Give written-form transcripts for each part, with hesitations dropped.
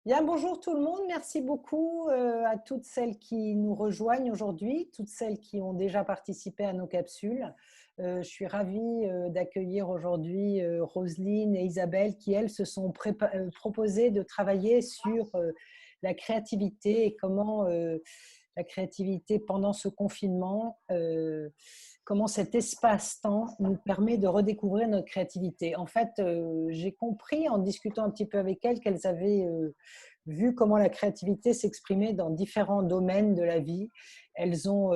Bien, bonjour tout le monde. Merci beaucoup à toutes celles qui nous rejoignment aujourd'hui, toutes celles qui ont déjà participé à nos capsules. Je suis ravie d'accueillir aujourd'hui Roselyne et Isabelle qui, elles, se sont proposées de travailler sur la créativité et comment la créativité pendant ce confinement, comment cet espace-temps nous permet de redécouvrir notre créativité. En fait, j'ai compris en discutant un petit peu avec elles qu'elles avaient vu comment la créativité s'exprimait dans différents domaines de la vie. Elles ont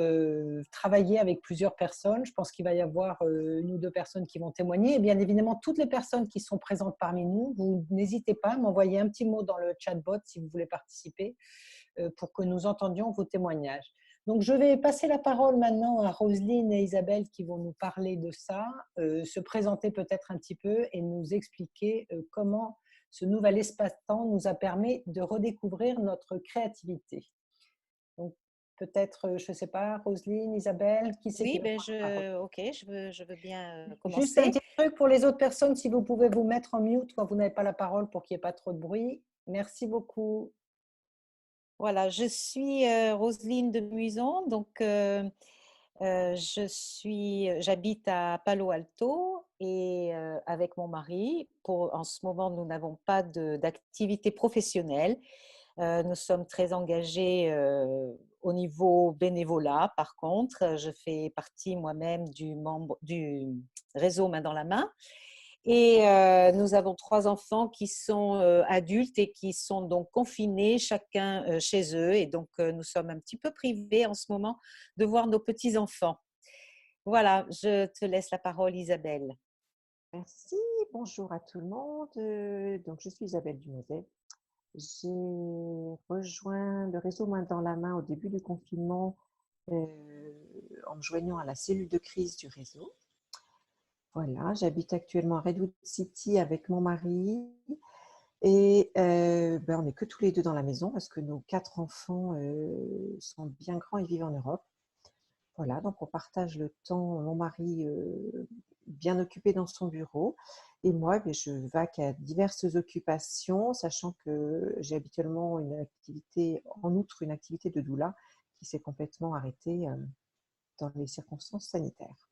travaillé avec plusieurs personnes. Je pense qu'il va y avoir une ou deux personnes qui vont témoigner. Et bien évidemment, toutes les personnes qui sont présentes parmi nous, vous n'hésitez pas à m'envoyer un petit mot dans le chatbot si vous voulez participer pour que nous entendions vos témoignages. Donc, je vais passer la parole maintenant à Roselyne et Isabelle qui vont nous parler de ça, se présenter peut-être un petit peu et nous expliquer comment ce nouvel espace-temps nous a permis de redécouvrir notre créativité. Donc, peut-être, je ne sais pas, Roselyne, Isabelle, qui c'est qui Oui, va ben prendre la parole? ok, je veux bien Juste un commencer. petit truc pour les autres personnes, si vous pouvez vous mettre en mute quand vous n'avez pas la parole pour qu'il n'y ait pas trop de bruit. Merci beaucoup. Voilà, je suis Roselyne de Muison, donc j'habite à Palo Alto et avec mon mari. En ce moment, nous n'avons pas d'activité professionnelle. Nous sommes très engagés au niveau bénévolat. Par contre, je fais partie moi-même du réseau Main dans la main. Et nous avons 3 enfants qui sont adultes et qui sont donc confinés, chacun chez eux. Et donc, nous sommes un petit peu privés en ce moment de voir nos petits-enfants. Voilà, je te laisse la parole, Isabelle. Merci, bonjour à tout le monde. Donc, je suis Isabelle Dumezet. J'ai rejoint le réseau Main dans la main au début du confinement en me joignant à la cellule de crise du réseau. Voilà, j'habite actuellement à Redwood City avec mon mari et on n'est que tous les deux dans la maison parce que nos 4 enfants sont bien grands et vivent en Europe. Voilà, donc on partage le temps, mon mari bien occupé dans son bureau et moi, je vaque à diverses occupations, sachant que j'ai habituellement une activité, en outre une activité de doula qui s'est complètement arrêtée dans les circonstances sanitaires.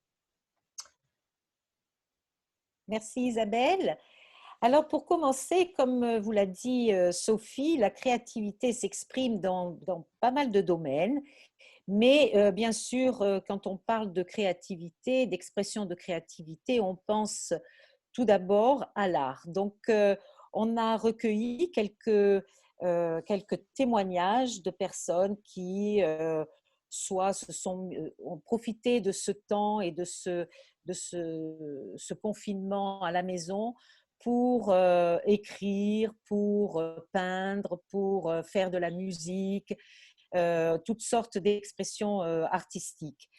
Merci, Isabelle. Alors, pour commencer, comme vous l'a dit Sophie, la créativité s'exprime dans pas mal de domaines. Mais bien sûr, quand on parle de créativité, d'expression de créativité, on pense tout d'abord à l'art. Donc, on a recueilli quelques témoignages de personnes qui soit ont profité de ce temps et de ce confinement à la maison pour écrire, pour peindre, pour faire de la musique, toutes sortes d'expressions artistiques.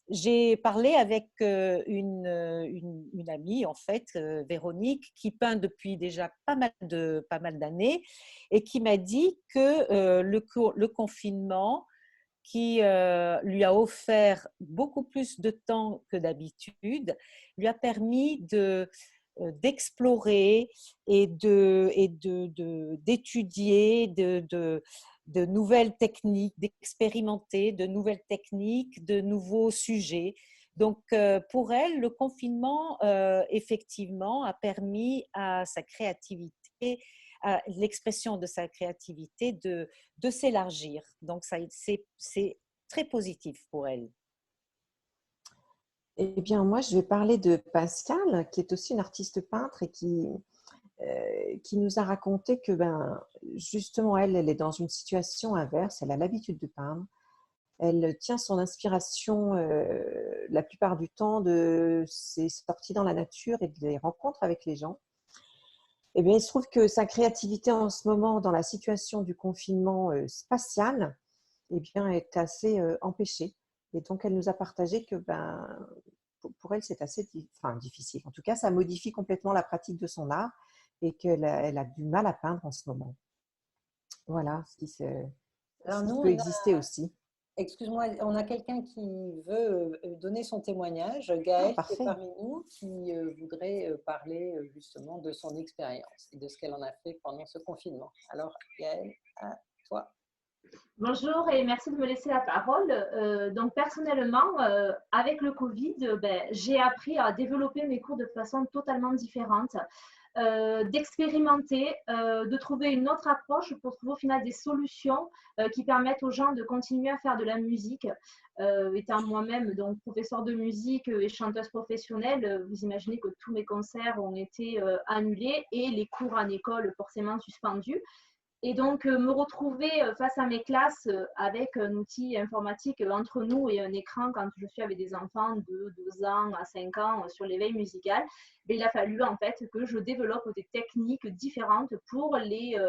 J'ai parlé avec une amie, en fait, Véronique, qui peint depuis déjà pas mal d'années et qui m'a dit que le confinement qui lui a offert beaucoup plus de temps que d'habitude, lui a permis d'explorer et d'étudier de nouvelles techniques, d'expérimenter de nouvelles techniques, de nouveaux sujets. Donc, pour elle, le confinement, effectivement, a permis à sa créativité, à l'expression de sa créativité de s'élargir. Donc, c'est très positif pour elle. Eh bien, moi, je vais parler de Pascal, qui est aussi une artiste peintre et qui nous a raconté que, justement, elle est dans une situation inverse. Elle a l'habitude de peindre. Elle tient son inspiration la plupart du temps de ses sorties dans la nature et des rencontres avec les gens. Eh bien, il se trouve que sa créativité en ce moment, dans la situation du confinement spatial, eh bien, est assez empêchée. Et donc, elle nous a partagé que pour elle, c'est assez difficile. En tout cas, ça modifie complètement la pratique de son art et elle a du mal à peindre en ce moment. Voilà ce Alors qui nous, peut exister aussi. Excuse-moi, on a quelqu'un qui veut donner son témoignage, Ah, Gaëlle, qui est parfait. parmi nous, qui voudrait parler justement de son expérience et de ce qu'elle en a fait pendant ce confinement. Alors, Gaëlle, à toi. Bonjour et merci de me laisser la parole. Donc personnellement, avec le Covid, j'ai appris à développer mes cours de façon totalement différente, d'expérimenter, de trouver une autre approche pour trouver au final des solutions qui permettent aux gens de continuer à faire de la musique. Étant moi-même donc professeure de musique et chanteuse professionnelle, vous imaginez que tous mes concerts ont été annulés et les cours en école forcément suspendus. Et donc, me retrouver face à mes classes avec un outil informatique entre nous et un écran quand je suis avec des enfants de 2 ans à 5 ans sur l'éveil musical, il a fallu en fait que je développe des techniques différentes pour les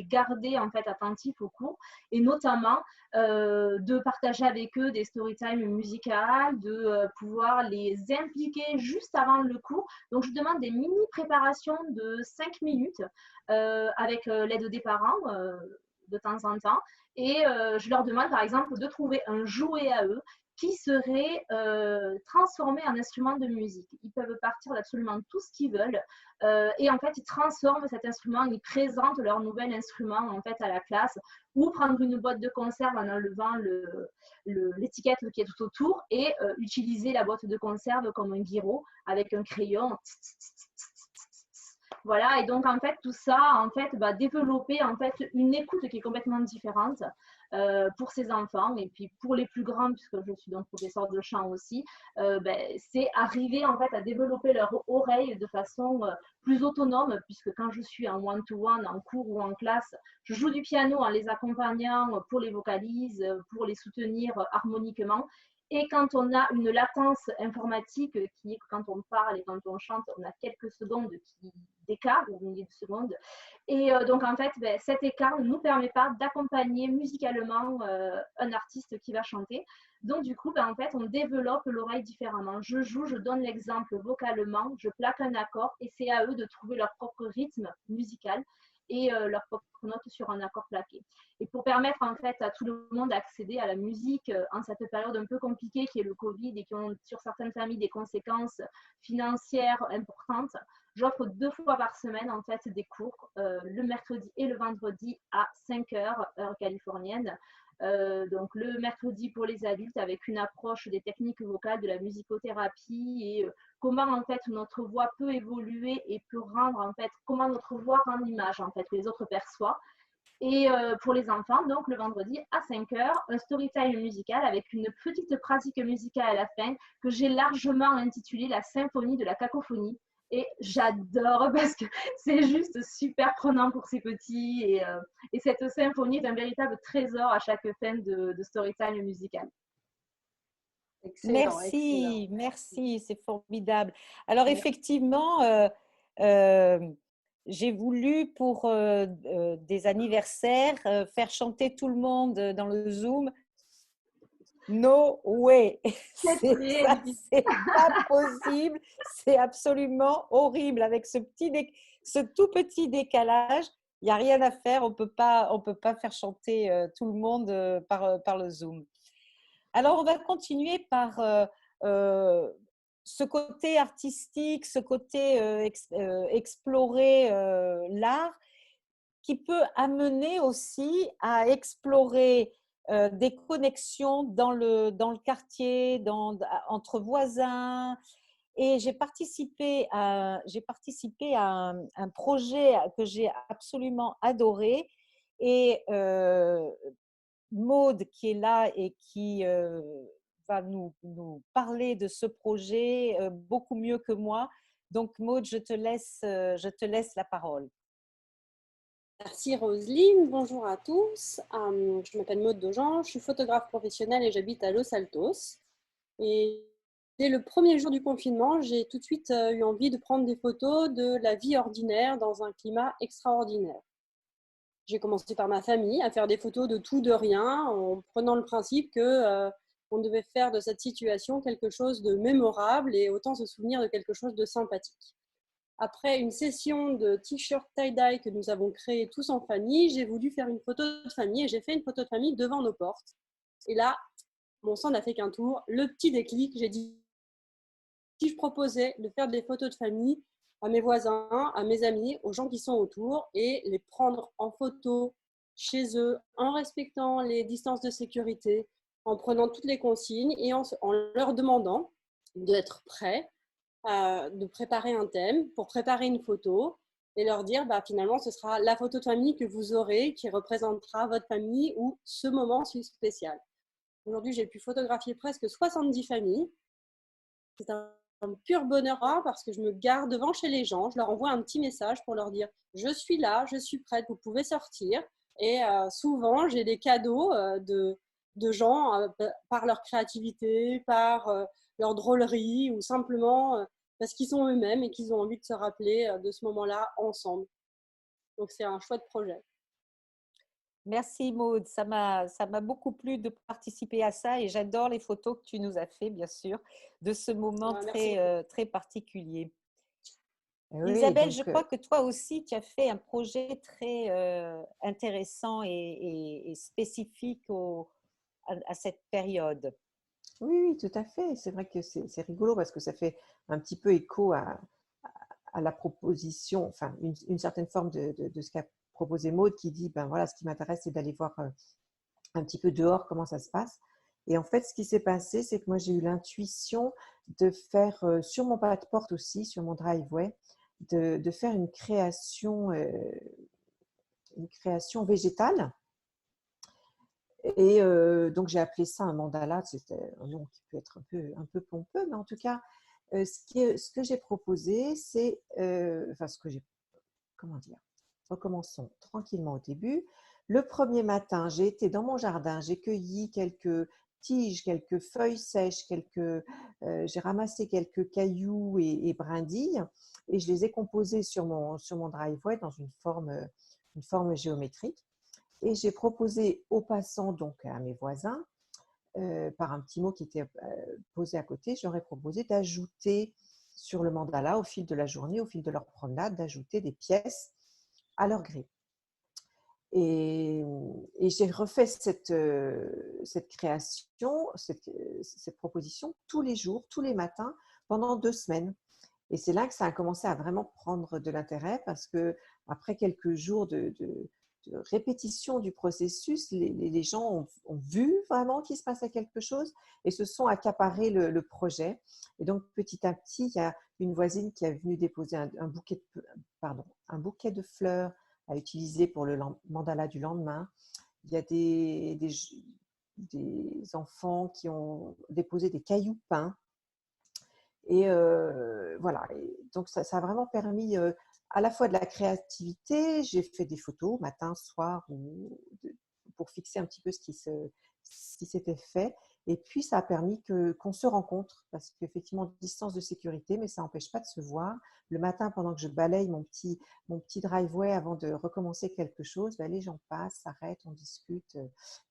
garder en fait attentifs au cours et notamment de partager avec eux des story time musicales, de pouvoir les impliquer juste avant le cours. Donc, je demande des mini préparations de 5 minutes avec l'aide des parents de temps en temps. Et je leur demande par exemple de trouver un jouet à eux qui serait transformé en instrument de musique. Ils peuvent partir d'absolument tout ce qu'ils veulent et en fait ils transforment cet instrument, ils présentent leur nouvel instrument en fait à la classe ou prendre une boîte de conserve en enlevant l'étiquette qui est tout autour et utiliser la boîte de conserve comme un guiraud avec un crayon. Voilà, et donc en fait tout ça en fait va développer en fait une écoute qui est complètement différente pour ces enfants et puis pour les plus grands puisque je suis donc professeure de chant aussi, c'est arriver en fait à développer leur oreille de façon plus autonome puisque quand je suis en one-to-one, en cours ou en classe, je joue du piano en les accompagnant pour les vocalises, pour les soutenir harmoniquement. Et quand on a une latence informatique qui est que quand on parle et quand on chante, on a quelques secondes d'écart, ou milliers de secondes. Et donc, en fait, cet écart ne nous permet pas d'accompagner musicalement un artiste qui va chanter. Donc, du coup, en fait, on développe l'oreille différemment. Je joue, je donne l'exemple vocalement, je plaque un accord et c'est à eux de trouver leur propre rythme musical et leur propre note sur un accord plaqué. Et pour permettre en fait à tout le monde d'accéder à la musique en cette période un peu compliquée qui est le Covid et qui ont sur certaines familles des conséquences financières importantes, j'offre 2 fois par semaine en fait des cours, le mercredi et le vendredi à 5 heures, heure californienne. Donc le mercredi pour les adultes avec une approche des techniques vocales, de la musicothérapie et comment en fait notre voix peut évoluer et peut rendre en fait comment notre voix rend l'image en fait que les autres perçoivent. Et pour les enfants, donc le vendredi à 5 heures, un story time musical avec une petite pratique musicale à la fin que j'ai largement intitulée la symphonie de la cacophonie. Et j'adore parce que c'est juste super prenant pour ces petits. Et cette symphonie est un véritable trésor à chaque fin de story time musical. Excellent, Merci, excellent. merci, c'est formidable. Alors Merci. effectivement, j'ai voulu pour des anniversaires faire chanter tout le monde dans le Zoom. No way, c'est pas possible, c'est absolument horrible avec ce tout petit décalage. Il n'y a rien à faire, on peut pas faire chanter tout le monde par le Zoom. Alors, on va continuer par ce côté artistique, ce côté explorer l'art qui peut amener aussi à explorer des connexions dans le quartier, entre voisins. Et j'ai participé à un projet que j'ai absolument adoré. Et Maude qui est là et qui va nous parler de ce projet beaucoup mieux que moi. Donc Maude, je te laisse la parole. Merci Roselyne, bonjour à tous. Je m'appelle Maude Dojan, je suis photographe professionnelle et j'habite à Los Altos. Et dès le premier jour du confinement, j'ai tout de suite eu envie de prendre des photos de la vie ordinaire dans un climat extraordinaire. J'ai commencé par ma famille à faire des photos de tout, de rien, en prenant le principe qu'on devait faire de cette situation quelque chose de mémorable et autant se souvenir de quelque chose de sympathique. Après une session de t-shirt tie-dye que nous avons créé tous en famille, j'ai voulu faire une photo de famille et j'ai fait une photo de famille devant nos portes. Et là, Bon, ça, on n'a fait qu'un tour. Le petit déclic, j'ai dit, si je proposais de faire des photos de famille à mes voisins, à mes amis, aux gens qui sont autour et les prendre en photo chez eux en respectant les distances de sécurité, en prenant toutes les consignes et en leur demandant d'être prêts, de préparer un thème pour préparer une photo et leur dire finalement ce sera la photo de famille que vous aurez qui représentera votre famille ou ce moment spécial. Aujourd'hui, j'ai pu photographier presque 70 familles. C'est un pur bonheur parce que je me gare devant chez les gens, je leur envoie un petit message pour leur dire je suis là, je suis prête, vous pouvez sortir. Et souvent, j'ai des cadeaux de gens par leur créativité, par leur drôlerie ou simplement parce qu'ils sont eux-mêmes et qu'ils ont envie de se rappeler de ce moment-là ensemble. Donc, c'est un chouette projet. Merci Maud, ça m'a beaucoup plu de participer à ça et j'adore les photos que tu nous as fait, bien sûr, de ce moment très particulier. Oui, Isabelle, donc, je crois que toi aussi, tu as fait un projet très intéressant et spécifique à cette période. Oui, tout à fait. C'est vrai que c'est rigolo parce que ça fait un petit peu écho à la proposition, enfin une certaine forme de ce qu'a proposé Maud qui dit, ben voilà, ce qui m'intéresse, c'est d'aller voir un petit peu dehors comment ça se passe. Et en fait, ce qui s'est passé, c'est que moi, j'ai eu l'intuition de faire sur mon pas de porte aussi, sur mon driveway, de faire une création végétale. Et donc, j'ai appelé ça un mandala. C'était un nom qui peut être un peu pompeux, mais en tout cas, ce que j'ai proposé, c'est, enfin, comment dire, recommençons tranquillement au début. Le premier matin, j'ai été dans mon jardin, j'ai cueilli quelques tiges, quelques feuilles sèches, j'ai ramassé quelques cailloux et brindilles et je les ai composés sur mon driveway dans une forme géométrique. Et j'ai proposé aux passants, donc à mes voisins, par un petit mot qui était posé à côté, je leur ai proposé d'ajouter sur le mandala au fil de la journée, au fil de leur promenade, d'ajouter des pièces à leur gré. Et j'ai refait cette création, cette proposition tous les jours, tous les matins, pendant 2 semaines. Et c'est là que ça a commencé à vraiment prendre de l'intérêt parce que après quelques jours de répétition du processus, les gens ont vu vraiment qu'il se passait quelque chose et se sont accaparés le projet. Et donc, petit à petit, il y a une voisine qui est venue déposer un bouquet de fleurs à utiliser pour le mandala du lendemain. Il y a des enfants qui ont déposé des cailloux peints. Et voilà. Et donc, ça a vraiment permis à la fois de la créativité. J'ai fait des photos matin, soir, pour fixer un petit peu ce qui s'était fait. Et puis, ça a permis qu'on se rencontre parce qu'effectivement, distance de sécurité, mais ça n'empêche pas de se voir. Le matin, pendant que je balaye mon petit driveway avant de recommencer quelque chose, les gens passent, s'arrêtent, on discute,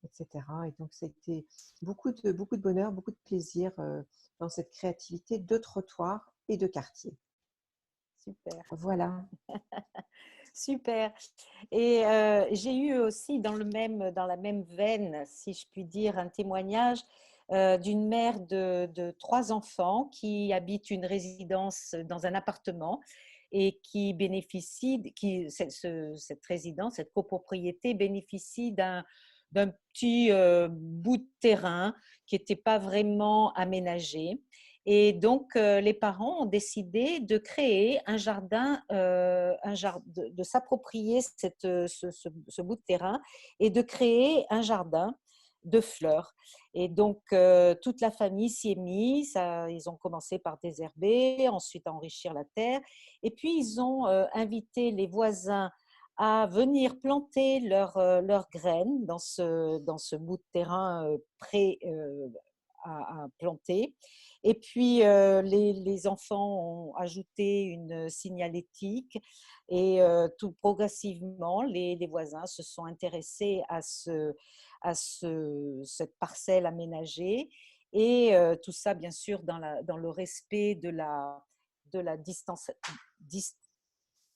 etc. Et donc, ça a été beaucoup de bonheur, beaucoup de plaisir dans cette créativité de trottoir et de quartier. Super. Voilà. Super. Et j'ai eu aussi dans la même veine, si je puis dire, un témoignage d'une mère de 3 enfants qui habite une résidence dans un appartement et qui cette résidence, cette copropriété bénéficie d'un petit bout de terrain qui n'était pas vraiment aménagé. Et donc, les parents ont décidé de créer un jardin, de s'approprier ce bout de terrain et de créer un jardin de fleurs. Et donc, toute la famille s'y est mise. Ils ont commencé par désherber, ensuite à enrichir la terre. Et puis, ils ont invité les voisins à venir planter leurs graines dans ce bout de terrain prêt à planter. Et puis, les enfants ont ajouté une signalétique et tout progressivement, les voisins se sont intéressés à cette parcelle aménagée et tout ça, bien sûr, dans le respect de la distance.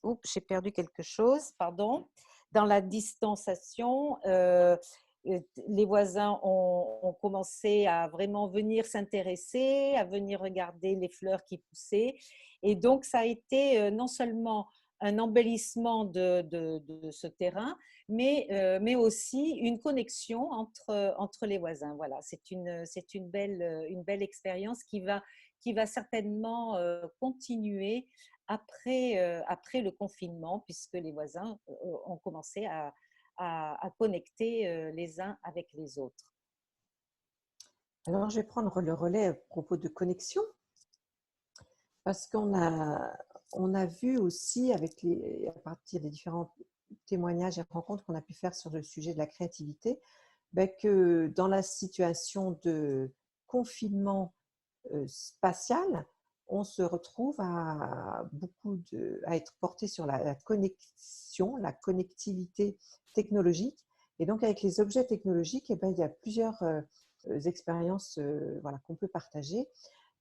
Oups, j'ai perdu quelque chose, pardon. Dans la distanciation les voisins ont commencé à vraiment venir s'intéresser, à venir regarder les fleurs qui poussaient. Et donc, ça a été non seulement un embellissement de ce terrain, mais aussi une connexion entre les voisins. Voilà, c'est une belle expérience qui va certainement continuer après le confinement, puisque les voisins ont commencé à connecter les uns avec les autres. Alors, je vais prendre le relais à propos de connexion, parce on a vu aussi, à partir des différents témoignages et rencontres qu'on a pu faire sur le sujet de la créativité, que dans la situation de confinement spatial, on se retrouve à être porté sur la connexion, la connectivité technologique. Et donc, avec les objets technologiques, il y a plusieurs expériences voilà, qu'on peut partager.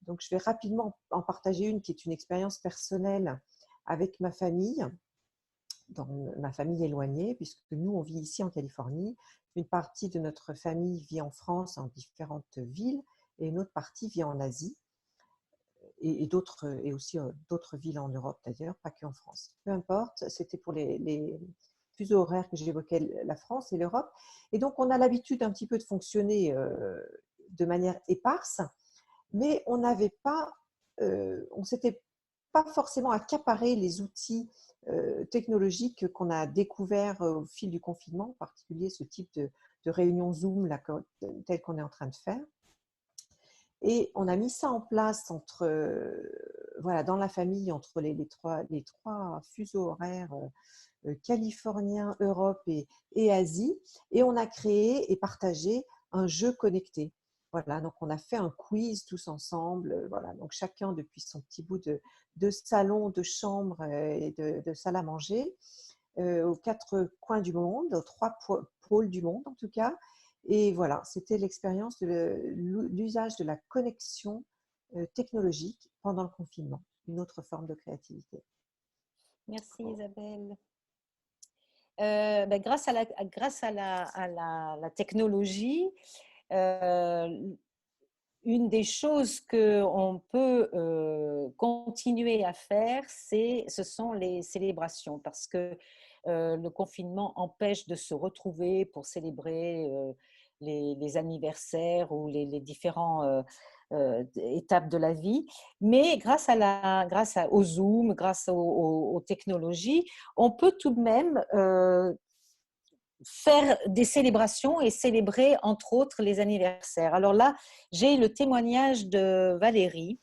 Donc, je vais rapidement en partager une qui est une expérience personnelle avec ma famille, dans ma famille éloignée, puisque nous, on vit ici en Californie. Une partie de notre famille vit en France, en différentes villes, et une autre partie vit en Asie, et aussi d'autres villes en Europe d'ailleurs, pas qu'en France. Peu importe, c'était pour les fuseaux horaires que j'évoquais, la France et l'Europe. Et donc, on a l'habitude un petit peu de fonctionner de manière éparse, mais on ne s'était pas forcément accaparé les outils technologiques qu'on a découverts au fil du confinement, en particulier ce type de réunion Zoom là, telle qu'on est en train de faire. Et on a mis ça en place voilà, dans la famille, entre les trois fuseaux horaires californiens, Europe et Asie. Et on a créé et partagé un jeu connecté. Voilà, donc on a fait un quiz tous ensemble. Voilà, donc chacun depuis son petit bout de salon, de chambre et de salle à manger, aux quatre coins du monde, aux trois pôles du monde en tout cas. Et voilà, c'était l'expérience de l'usage de la connexion technologique pendant le confinement, une autre forme de créativité. Merci Isabelle. Grâce à la technologie, une des choses qu'on peut continuer à faire, ce sont les célébrations, parce que le confinement empêche de se retrouver pour célébrer les anniversaires ou les différents étapes de la vie. Mais grâce au Zoom, grâce aux technologies, on peut tout de même faire des célébrations et célébrer entre autres les anniversaires. Alors là, j'ai le témoignage de Valérie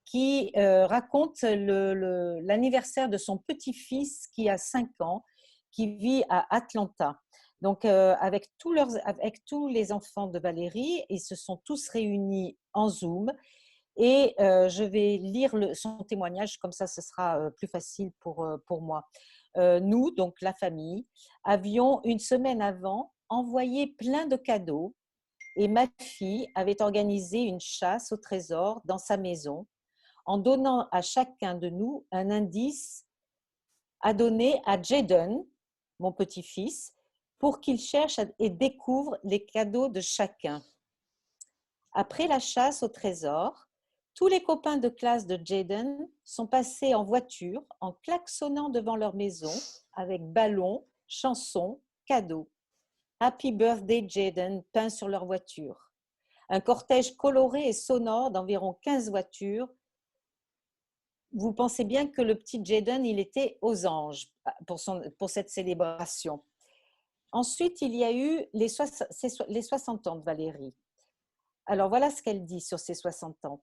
qui raconte l'anniversaire de son petit-fils qui a 5 ans, qui vit à Atlanta. Donc, avec tous les enfants de Valérie, ils se sont tous réunis en Zoom. Et je vais lire son témoignage, comme ça, ce sera plus facile pour moi. Nous, donc la famille, avions une semaine avant envoyé plein de cadeaux et ma fille avait organisé une chasse au trésor dans sa maison en donnant à chacun de nous un indice à donner à Jaden, mon petit-fils, pour qu'il cherche et découvre les cadeaux de chacun. Après la chasse au trésor, tous les copains de classe de Jaden sont passés en voiture en klaxonnant devant leur maison avec ballons, chansons, cadeaux. Happy Birthday Jaden peint sur leur voiture. Un cortège coloré et sonore d'environ 15 voitures. Vous pensez bien que le petit Jaden, il était aux anges pour cette célébration. Ensuite, il y a eu les 60 ans de Valérie. Alors voilà ce qu'elle dit sur ses 60 ans.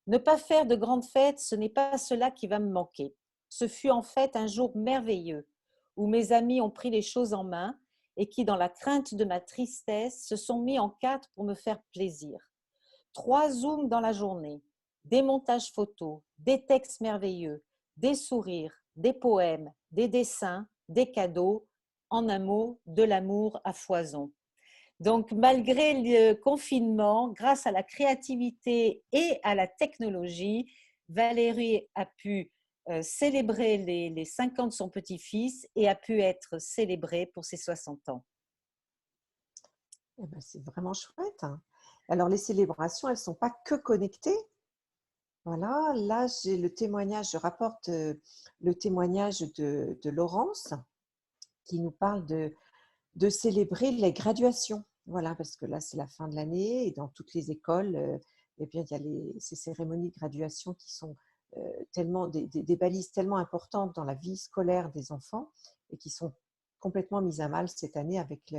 Ne pas faire de grandes fêtes, ce n'est pas cela qui va me manquer. Ce fut en fait un jour merveilleux où mes amis ont pris les choses en main et qui, dans la crainte de ma tristesse, se sont mis en 4 pour me faire plaisir. 3 zooms dans la journée, des montages photos, des textes merveilleux, des sourires, des poèmes, des dessins, des cadeaux, en un mot, de l'amour à foison. Donc, malgré le confinement, grâce à la créativité et à la technologie, Valérie a pu célébrer les 5 ans de son petit-fils et a pu être célébrée pour ses 60 ans. Eh ben, c'est vraiment chouette, hein. Alors, les célébrations, elles ne sont pas que connectées. Voilà, là, j'ai le témoignage, je rapporte le témoignage de Laurence qui nous parle de célébrer les graduations. Voilà, parce que là, c'est la fin de l'année et dans toutes les écoles, eh bien, il y a ces cérémonies de graduation qui sont tellement des balises tellement importantes dans la vie scolaire des enfants et qui sont complètement mises à mal cette année avec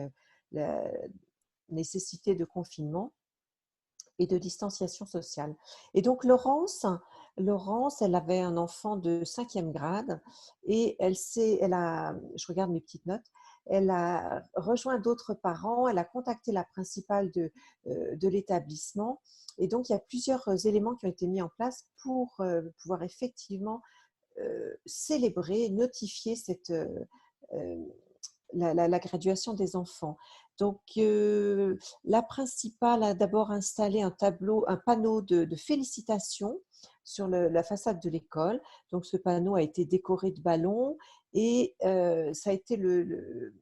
la nécessité de confinement et de distanciation sociale. Et donc Laurence, elle avait un enfant de 5e grade et je regarde mes petites notes, elle a rejoint d'autres parents, elle a contacté la principale de l'établissement et donc il y a plusieurs éléments qui ont été mis en place pour pouvoir effectivement célébrer, notifier euh, la graduation des enfants. Donc, la principale a d'abord installé un panneau de félicitations sur la façade de l'école. Donc, ce panneau a été décoré de ballons et ça a été le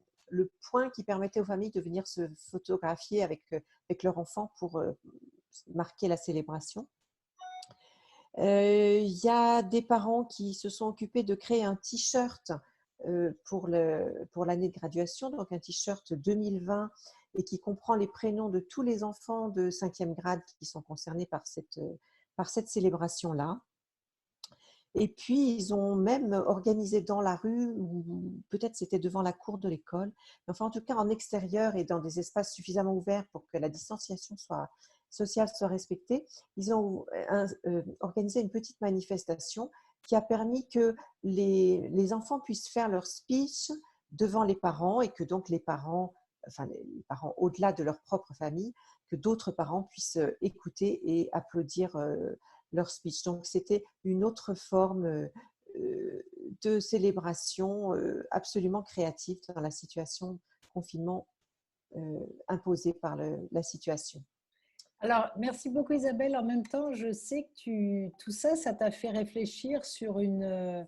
point qui permettait aux familles de venir se photographier avec leur enfant pour marquer la célébration. Il y a des parents qui se sont occupés de créer un t-shirt pour l'année de graduation, donc un t-shirt 2020 et qui comprend les prénoms de tous les enfants de 5e grade qui sont concernés par cette célébration-là. Et puis, ils ont même organisé dans la rue, ou peut-être c'était devant la cour de l'école, mais enfin en tout cas en extérieur et dans des espaces suffisamment ouverts pour que la distanciation sociale soit respectée, ils ont organisé une petite manifestation qui a permis que les enfants puissent faire leur speech devant les parents et que donc les parents au-delà de leur propre famille, que d'autres parents puissent écouter et applaudir leur speech. Donc, c'était une autre forme de célébration absolument créative dans la situation de confinement imposée par la situation. Alors, merci beaucoup Isabelle. En même temps, je sais que tout ça, ça t'a fait réfléchir sur une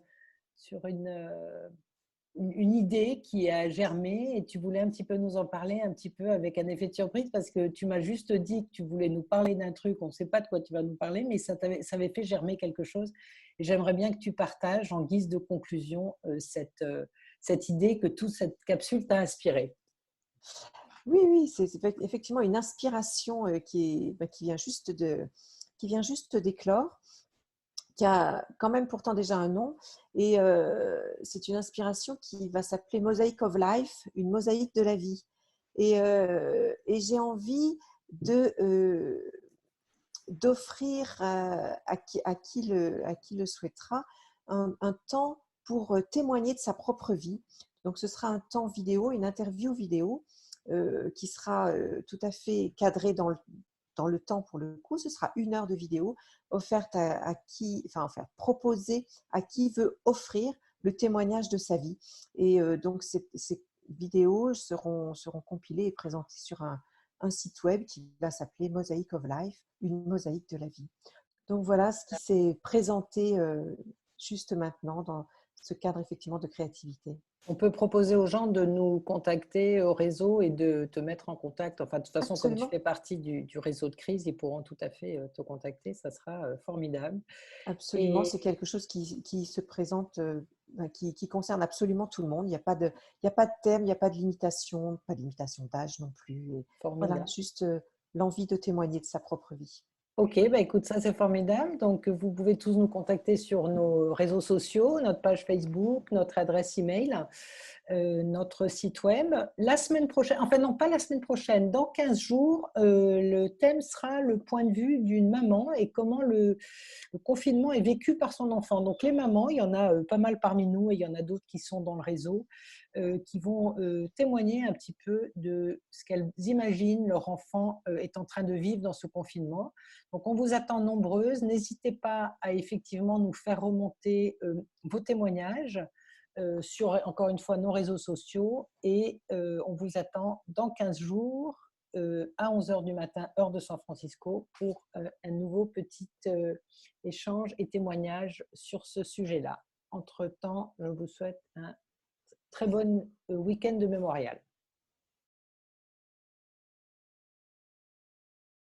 idée qui a germé et tu voulais un petit peu nous en parler un petit peu avec un effet de surprise parce que tu m'as juste dit que tu voulais nous parler d'un truc, on ne sait pas de quoi tu vas nous parler, mais ça avait fait germer quelque chose et j'aimerais bien que tu partages en guise de conclusion cette idée que toute cette capsule t'a inspirée. Oui, c'est effectivement une inspiration qui vient juste d'éclore, qui a quand même pourtant déjà un nom. Et c'est une inspiration qui va s'appeler Mosaic of Life, une mosaïque de la vie. Et j'ai envie d'offrir à qui le souhaitera un temps pour témoigner de sa propre vie. Donc ce sera un temps vidéo, une interview vidéo qui sera tout à fait cadrée dans le temps pour le coup. Ce sera 1 heure de vidéo offerte proposée à qui veut offrir le témoignage de sa vie. Et donc ces vidéos seront compilées et présentées sur un site web qui va s'appeler Mosaic of Life, une mosaïque de la vie. Donc voilà ce qui s'est présenté juste maintenant dans ce cadre effectivement de créativité. On peut proposer aux gens de nous contacter au réseau et de te mettre en contact. Enfin, de toute façon, comme tu Absolument. fais partie du réseau de crise, ils pourront tout à fait te contacter. Ça sera formidable. Absolument, Et c'est quelque chose qui se présente, qui concerne absolument tout le monde. Il n'y a pas de thème, il n'y a pas de limitation d'âge non plus. Et voilà, formidable. juste l'envie de témoigner de sa propre vie. Ok, bah écoute, ça c'est formidable. Donc, vous pouvez tous nous contacter sur nos réseaux sociaux, notre page Facebook, notre adresse email, notre site web. La semaine prochaine, enfin non, pas la semaine prochaine, dans 15 jours, le thème sera le point de vue d'une maman et comment le confinement est vécu par son enfant. Donc, les mamans, il y en a pas mal parmi nous et il y en a d'autres qui sont dans le réseau, qui vont témoigner un petit peu de ce qu'elles imaginent leur enfant est en train de vivre dans ce confinement. Donc, on vous attend nombreuses. N'hésitez pas à effectivement nous faire remonter vos témoignages sur, encore une fois, nos réseaux sociaux. Et on vous attend dans 15 jours à 11h du matin, heure de San Francisco, pour un nouveau petit échange et témoignage sur ce sujet-là. Entre-temps, je vous souhaite un très bon week-end de mémorial.